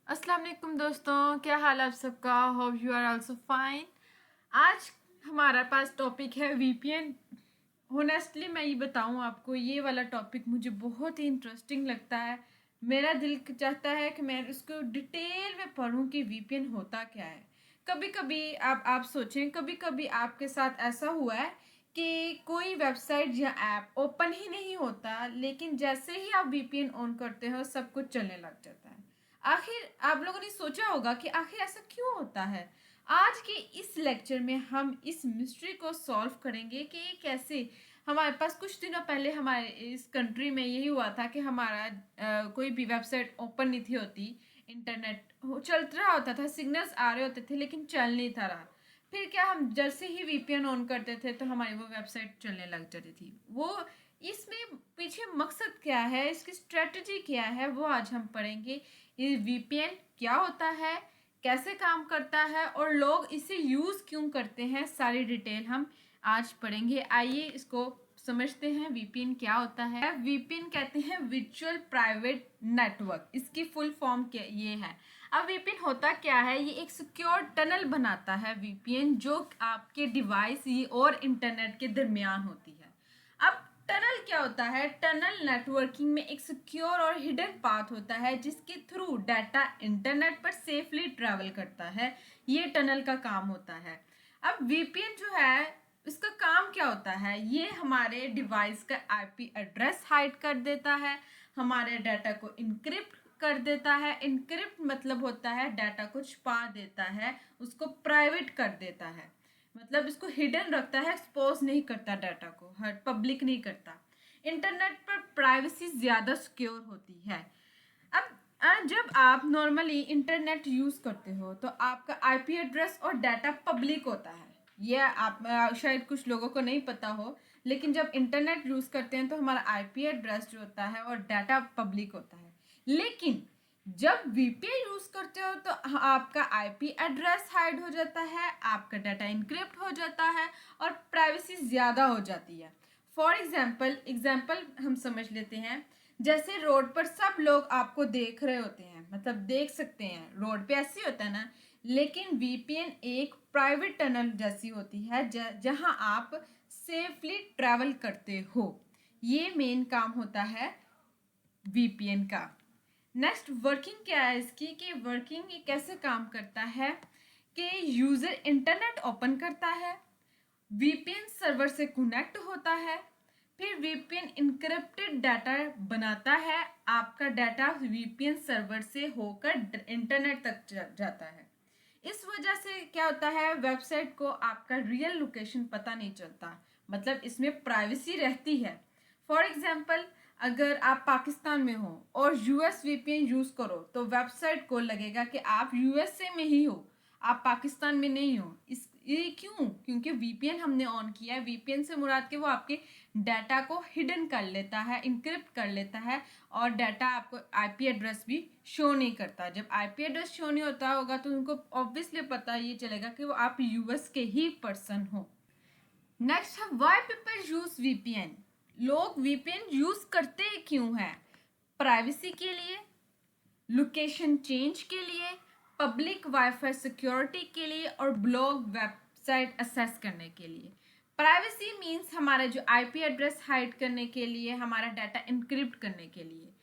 अस्सलाम वालेकुम दोस्तों, क्या हाल आप सबका। Hope you are also fine. आज हमारा पास टॉपिक है वीपीएन। होनेस्टली मैं ये बताऊं आपको, ये वाला टॉपिक मुझे बहुत ही इंटरेस्टिंग लगता है। मेरा दिल चाहता है कि मैं उसको डिटेल में पढूं कि वीपीएन होता क्या है। कभी कभी आप सोचें, कभी कभी आपके साथ ऐसा हुआ है कि कोई वेबसाइट या ऐप ओपन ही नहीं होता, लेकिन जैसे ही आप वीपीएन ऑन करते हो सब कुछ चलने लग जाता है। आखिर आप लोगों ने सोचा होगा कि आखिर ऐसा क्यों होता है। आज के इस लेक्चर में हम इस मिस्ट्री को सॉल्व करेंगे कि ये कैसे। हमारे पास कुछ दिनों पहले हमारे इस कंट्री में यही हुआ था कि हमारा कोई भी वेबसाइट ओपन नहीं थी होती। इंटरनेट चल रहा होता था, सिग्नल्स आ रहे होते थे, लेकिन चल नहीं था रहा। फिर क्या, हम जैसे ही वीपीएन ऑन करते थे तो हमारी वो वेबसाइट चलने लग जाती थी। वो इसमें पीछे मकसद क्या है, इसकी स्ट्रेटजी क्या है, वो आज हम पढ़ेंगे। ये वीपीएन क्या होता है, कैसे काम करता है और लोग इसे यूज़ क्यों करते हैं, सारी डिटेल हम आज पढ़ेंगे। आइए इसको समझते हैं। वीपीएन क्या होता है। वीपीएन कहते हैं वर्चुअल प्राइवेट नेटवर्क। इसकी फुल फॉर्म क्या ये है। अब वीपीएन होता क्या है, ये एक सिक्योर टनल बनाता है वीपीएन, जो आपके डिवाइस और इंटरनेट के दरमियान होती है। अब टनल क्या होता है। टनल नेटवर्किंग में एक सिक्योर और हिडन पाथ होता है जिसके थ्रू डाटा इंटरनेट पर सेफली ट्रैवल करता है। ये टनल का काम होता है। अब वीपीएन जो है, इसका काम क्या होता है, ये हमारे डिवाइस का आईपी एड्रेस हाइड कर देता है, हमारे डाटा को इनक्रिप्ट कर देता है। इनक्रिप्ट मतलब होता है डाटा को छुपा देता है, उसको प्राइवेट कर देता है। मतलब इसको हिडन रखता है, एक्सपोज नहीं करता डाटा को, हर पब्लिक नहीं करता। इंटरनेट पर प्राइवेसी ज़्यादा सिक्योर होती है। अब जब आप नॉर्मली इंटरनेट यूज़ करते हो तो आपका आईपी एड्रेस और डाटा पब्लिक होता है। ये आप शायद कुछ लोगों को नहीं पता हो, लेकिन जब इंटरनेट यूज़ करते हैं तो हमारा आईपी एड्रेस जो होता है और डाटा पब्लिक होता है। लेकिन जब वीपीएन यूज करते हो तो आपका आईपी एड्रेस हाइड हो जाता है, आपका डाटा इनक्रिप्ट हो जाता है और प्राइवेसी ज़्यादा हो जाती है। फॉर एग्जाम्पल हम समझ लेते हैं। जैसे रोड पर सब लोग आपको देख रहे होते हैं, मतलब देख सकते हैं, रोड पे ऐसे ही होता है ना। लेकिन वीपीएन एक प्राइवेट टनल जैसी होती है जहां आप सेफली ट्रैवल करते हो। ये मेन काम होता है वीपीएन का। नेक्स्ट, वर्किंग क्या है इसकी, कि वर्किंग ये कैसे काम करता है कि यूज़र इंटरनेट ओपन करता है, वीपीएन सर्वर से कनेक्ट होता है, फिर वीपीएन इनक्रिप्टेड डाटा बनाता है। आपका डाटा वीपीएन सर्वर से होकर इंटरनेट तक जाता है। इस वजह से क्या होता है, वेबसाइट को आपका रियल लोकेशन पता नहीं चलता, मतलब इसमें प्राइवेसी रहती है। फॉर एग्जाम्पल, अगर आप पाकिस्तान में हो और यूएस वीपीएन यूज़ करो तो वेबसाइट को लगेगा कि आप यूएसए में ही हो, आप पाकिस्तान में नहीं हो। ये क्यों? क्योंकि वीपीएन हमने ऑन किया है। वीपीएन से मुराद के वो आपके डाटा को हिडन कर लेता है, इनक्रिप्ट कर लेता है, और डाटा आपको आईपी एड्रेस भी शो नहीं करता। जब आईपी एड्रेस शो नहीं होता होगा तो उनको ऑब्वियसली पता ये चलेगा कि वो आप यूएस के ही पर्सन हो। नेक्स्ट है व्हाई पीपल यूज वीपीएन। लोग वीपीएन यूज करते क्यों हैं? प्राइवेसी के लिए, लोकेशन चेंज के लिए, पब्लिक वाईफाई सिक्योरिटी के लिए और ब्लॉग वेबसाइट एक्सेस करने के लिए। प्राइवेसी मींस हमारा जो आईपी एड्रेस हाइड करने के लिए, हमारा डाटा इनक्रिप्ट करने के लिए,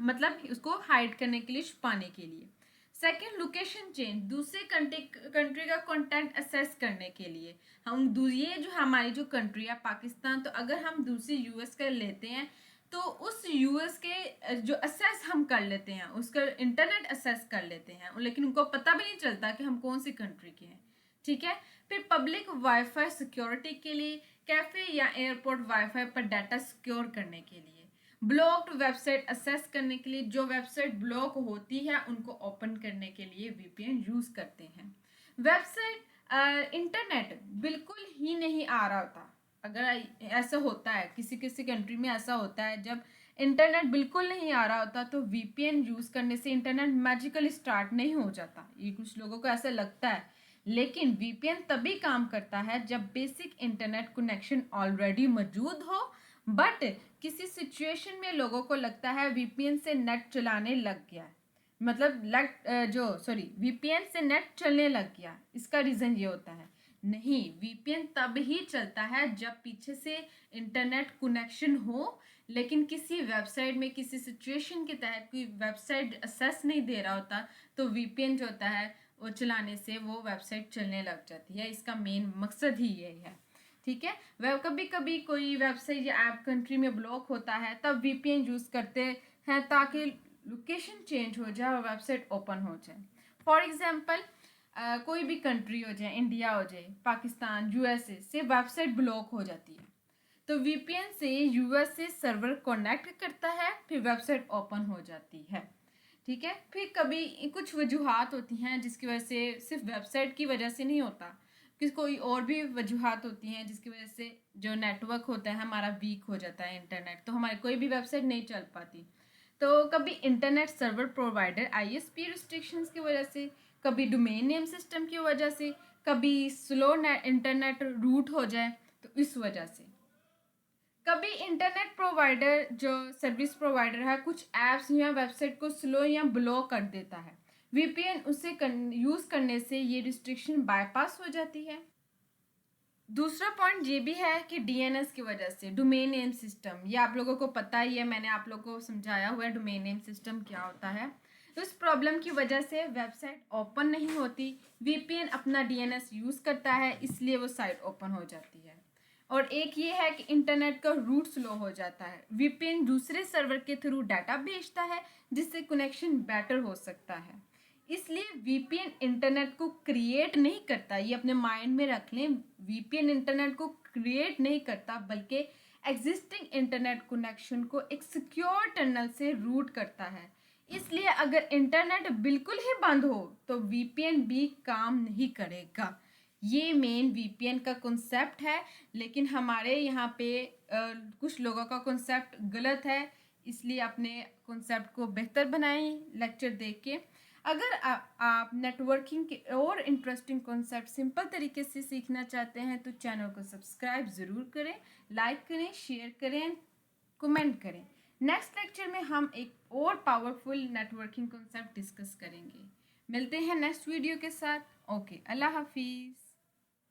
मतलब उसको हाइड करने के लिए, छुपाने के लिए। सेकेंड, लोकेशन चेंज, दूसरे कंट्री का कंटेंट एक्सेस करने के लिए। ये जो हमारी जो कंट्री है पाकिस्तान, तो अगर हम दूसरी यूएस का लेते हैं तो उस यूएस के जो असेस हम कर लेते हैं, उसका इंटरनेट असेस कर लेते हैं, लेकिन उनको पता भी नहीं चलता कि हम कौन सी कंट्री के हैं। ठीक है। फिर पब्लिक वाईफाई सिक्योरिटी के लिए, कैफे या एयरपोर्ट वाईफाई पर डाटा सिक्योर करने के लिए। ब्लॉक्ड वेबसाइट असेस करने के लिए, जो वेबसाइट ब्लॉक होती है उनको ओपन करने के लिए वीपीएन यूज करते हैं। वेबसाइट इंटरनेट बिल्कुल ही नहीं आ रहा होता। अगर ऐसा होता है, किसी किसी कंट्री में ऐसा होता है, जब इंटरनेट बिल्कुल नहीं आ रहा होता तो वीपीएन यूज करने से इंटरनेट मैजिकली स्टार्ट नहीं हो जाता। ये कुछ लोगों को ऐसा लगता है, लेकिन वीपीएन तभी काम करता है जब बेसिक इंटरनेट कनेक्शन ऑलरेडी मौजूद हो। बट किसी सिचुएशन में लोगों को लगता है वीपीएन से नेट चलाने लग गया है, मतलब वीपीएन से नेट चलने लग गया, इसका रीज़न ये होता है। नहीं, वीपीएन तब ही चलता है जब पीछे से इंटरनेट कनेक्शन हो, लेकिन किसी वेबसाइट में किसी सिचुएशन के तहत कोई वेबसाइट एक्सेस नहीं दे रहा होता, तो वीपीएन जो होता है वो चलाने से वो वेबसाइट चलने लग जाती है। इसका मेन मकसद ही यही है, ठीक है। वह कभी कभी कोई वेबसाइट या ऐप कंट्री में ब्लॉक होता है, तब वीपीएन यूज़ करते हैं ताकि लोकेशन चेंज हो जाए और वेबसाइट ओपन हो जाए। फॉर एग्जांपल कोई भी कंट्री हो जाए, इंडिया हो जाए, पाकिस्तान, यूएसए से वेबसाइट ब्लॉक हो जाती है, तो वीपीएन से यूएसए सर्वर कनेक्ट करता है, फिर वेबसाइट ओपन हो जाती है, ठीक है। फिर कभी कुछ वजूहात होती हैं जिसकी वजह से, सिर्फ वेबसाइट की वजह से नहीं होता, कि कोई और भी वजूहात होती हैं जिसकी वजह से जो नेटवर्क होता है हमारा वीक हो जाता है इंटरनेट, तो हमारी कोई भी वेबसाइट नहीं चल पाती। तो कभी internet server provider ISP restrictions की वजह से, कभी डोमेन नेम सिस्टम की वजह से, कभी स्लो इंटरनेट रूट हो जाए तो इस वजह से, कभी इंटरनेट प्रोवाइडर जो सर्विस प्रोवाइडर है कुछ ऐप्स या वेबसाइट को स्लो या ब्लॉक कर देता है, वीपीएन उसे यूज़ करने से ये रिस्ट्रिक्शन बाईपास हो जाती है। दूसरा पॉइंट ये भी है कि डीएनएस की वजह से, डोमेन नेम सिस्टम, ये आप लोगों को पता ही है, मैंने आप लोगों को समझाया हुआ है डोमेन नेम सिस्टम क्या होता है। तो इस प्रॉब्लम की वजह से वेबसाइट ओपन नहीं होती, वीपीएन अपना डीएनएस यूज़ करता है, इसलिए वो साइट ओपन हो जाती है। और एक ये है कि इंटरनेट का रूट स्लो हो जाता है, वीपीएन दूसरे सर्वर के थ्रू डाटा भेजता है जिससे कनेक्शन बेटर हो सकता है। इसलिए वीपीएन इंटरनेट को क्रिएट नहीं करता, ये अपने माइंड में रख लें, वीपीएन इंटरनेट को क्रिएट नहीं करता बल्कि एग्जिस्टिंग इंटरनेट कनेक्शन को एक सिक्योर टनल से रूट करता है। इसलिए अगर इंटरनेट बिल्कुल ही बंद हो तो वीपीएन भी काम नहीं करेगा। ये मेन वीपीएन का कॉन्सेप्ट है, लेकिन हमारे यहाँ पे कुछ लोगों का कॉन्सेप्ट गलत है, इसलिए अपने कॉन्सेप्ट को बेहतर बनाएं लेक्चर देख के। अगर आप नेटवर्किंग के और इंटरेस्टिंग कॉन्सेप्ट सिंपल तरीके से सीखना चाहते हैं तो चैनल को सब्सक्राइब ज़रूर करें, लाइक करें, शेयर करें, कमेंट करें। नेक्स्ट लेक्चर में हम एक और पावरफुल नेटवर्किंग कॉन्सेप्ट डिस्कस करेंगे। मिलते हैं नेक्स्ट वीडियो के साथ। ओके, अल्लाह हाफिज़।